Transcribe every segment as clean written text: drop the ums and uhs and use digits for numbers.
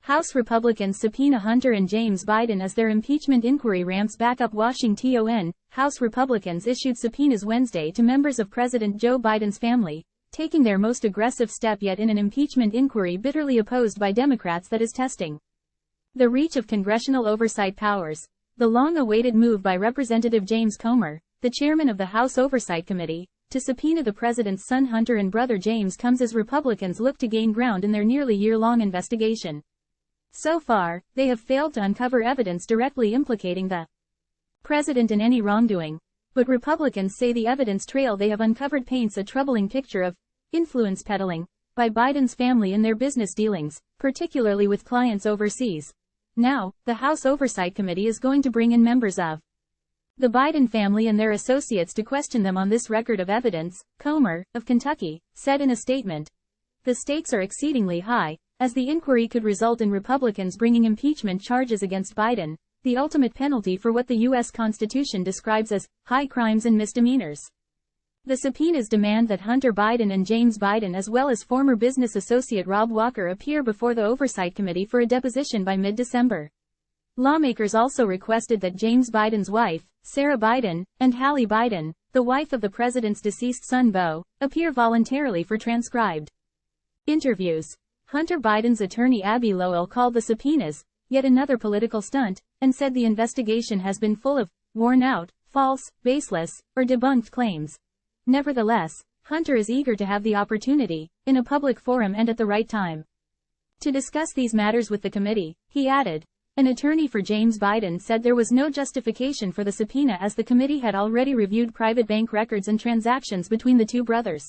House Republicans subpoena Hunter and James Biden as their impeachment inquiry ramps back up. Washington. House Republicans issued subpoenas Wednesday to members of President Joe Biden's family, taking their most aggressive step yet in an impeachment inquiry bitterly opposed by Democrats that is testing the reach of congressional oversight powers. The long-awaited move by Representative James Comer, the chairman of the House Oversight Committee, to subpoena the president's son Hunter and brother James comes as Republicans look to gain ground in their nearly year-long investigation. So far, they have failed to uncover evidence directly implicating the president in any wrongdoing, but Republicans say the evidence trail they have uncovered paints a troubling picture of influence peddling by Biden's family in their business dealings, particularly with clients overseas. Now, the House Oversight Committee is going to bring in members of the Biden family and their associates to question them on this record of evidence, Comer, of Kentucky, said in a statement. The stakes are exceedingly high, as the inquiry could result in Republicans bringing impeachment charges against Biden, the ultimate penalty for what the U.S. Constitution describes as high crimes and misdemeanors. The subpoenas demand that Hunter Biden and James Biden as well as former business associate Rob Walker appear before the Oversight Committee for a deposition by mid-December. Lawmakers also requested that James Biden's wife, Sarah Biden, and Hallie Biden, the wife of the president's deceased son Beau, appear voluntarily for transcribed interviews. Hunter Biden's attorney Abby Lowell called the subpoenas yet another political stunt, and said the investigation has been full of worn out, false, baseless, or debunked claims. Nevertheless, Hunter is eager to have the opportunity, in a public forum and at the right time, to discuss these matters with the committee, he added. An attorney for James Biden said there was no justification for the subpoena as the committee had already reviewed private bank records and transactions between the two brothers.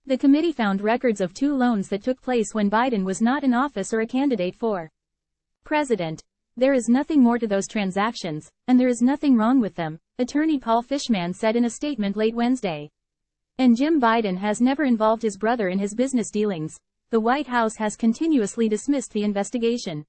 The committee found records of 2 loans that took place when Biden was not in office or a candidate for president. There is nothing more to those transactions, and there is nothing wrong with them, attorney Paul Fishman said in a statement late Wednesday. And Jim Biden has never involved his brother in his business dealings. The White House has continuously dismissed the investigation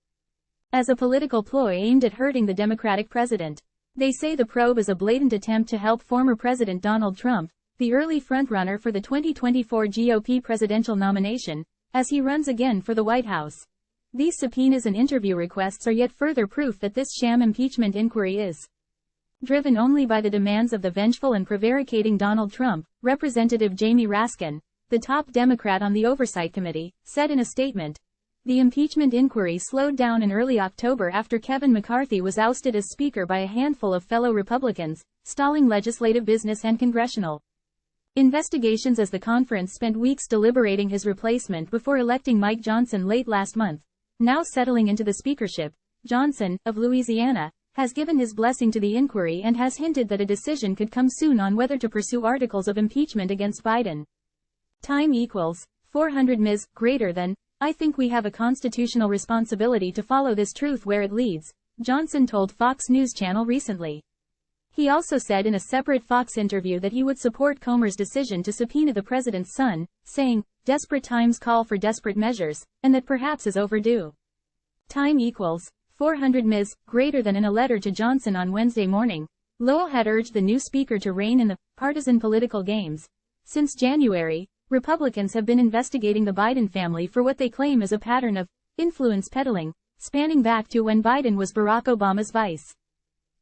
as a political ploy aimed at hurting the Democratic president. They say the probe is a blatant attempt to help former President Donald Trump, the early frontrunner for the 2024 GOP presidential nomination, as he runs again for the White House. These subpoenas and interview requests are yet further proof that this sham impeachment inquiry is driven only by the demands of the vengeful and prevaricating Donald Trump. Representative Jamie Raskin, the top Democrat on the Oversight Committee, said in a statement. The impeachment inquiry slowed down in early October after Kevin McCarthy was ousted as Speaker by a handful of fellow Republicans, stalling legislative business and congressional investigations as the conference spent weeks deliberating his replacement before electing Mike Johnson late last month. Now settling into the speakership, Johnson, of Louisiana, has given his blessing to the inquiry and has hinted that a decision could come soon on whether to pursue articles of impeachment against Biden. Time equals 400 Ms. greater than I think we have a constitutional responsibility to follow this truth where it leads, Johnson told Fox News Channel recently. He also said in a separate Fox interview that he would support Comer's decision to subpoena the president's son, saying, desperate times call for desperate measures, and that perhaps is overdue. Time equals 400 Ms. greater than. In a letter to Johnson on Wednesday morning, Lowell had urged the new speaker to rein in the partisan political games. Since January, Republicans have been investigating the Biden family for what they claim is a pattern of influence peddling, spanning back to when Biden was Barack Obama's vice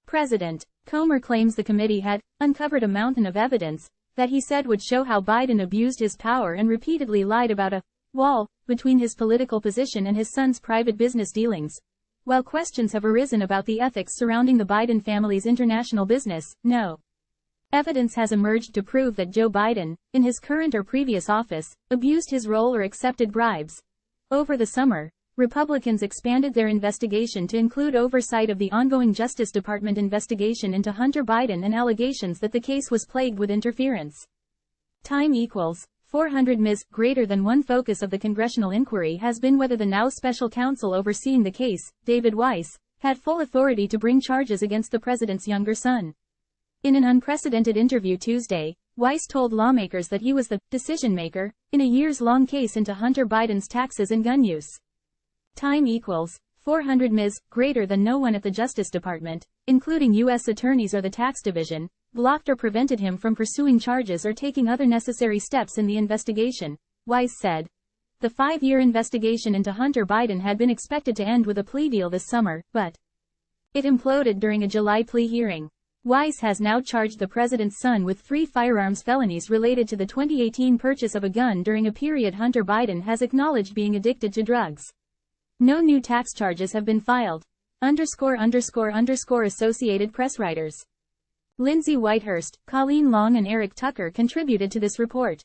president. Comer claims the committee had uncovered a mountain of evidence that he said would show how Biden abused his power and repeatedly lied about a wall between his political position and his son's private business dealings. While questions have arisen about the ethics surrounding the Biden family's international business, no evidence has emerged to prove that Joe Biden, in his current or previous office, abused his role or accepted bribes. Over the summer, Republicans expanded their investigation to include oversight of the ongoing Justice Department investigation into Hunter Biden and allegations that the case was plagued with interference. Time equals 400 Ms. greater than. One focus of the congressional inquiry has been whether the now special counsel overseeing the case, David Weiss, had full authority to bring charges against the president's younger son. In an unprecedented interview Tuesday, Weiss told lawmakers that he was the decision-maker in a years-long case into Hunter Biden's taxes and gun use. Time equals 400 Ms. greater than. No one at the Justice Department, including U.S. attorneys or the tax division, blocked or prevented him from pursuing charges or taking other necessary steps in the investigation, Weiss said. The 5-year investigation into Hunter Biden had been expected to end with a plea deal this summer, but it imploded during a July plea hearing. Weiss has now charged the president's son with 3 firearms felonies related to the 2018 purchase of a gun during a period Hunter Biden has acknowledged being addicted to drugs. No new tax charges have been filed. Associated Press writers Lindsay Whitehurst, Colleen Long and Eric Tucker contributed to this report.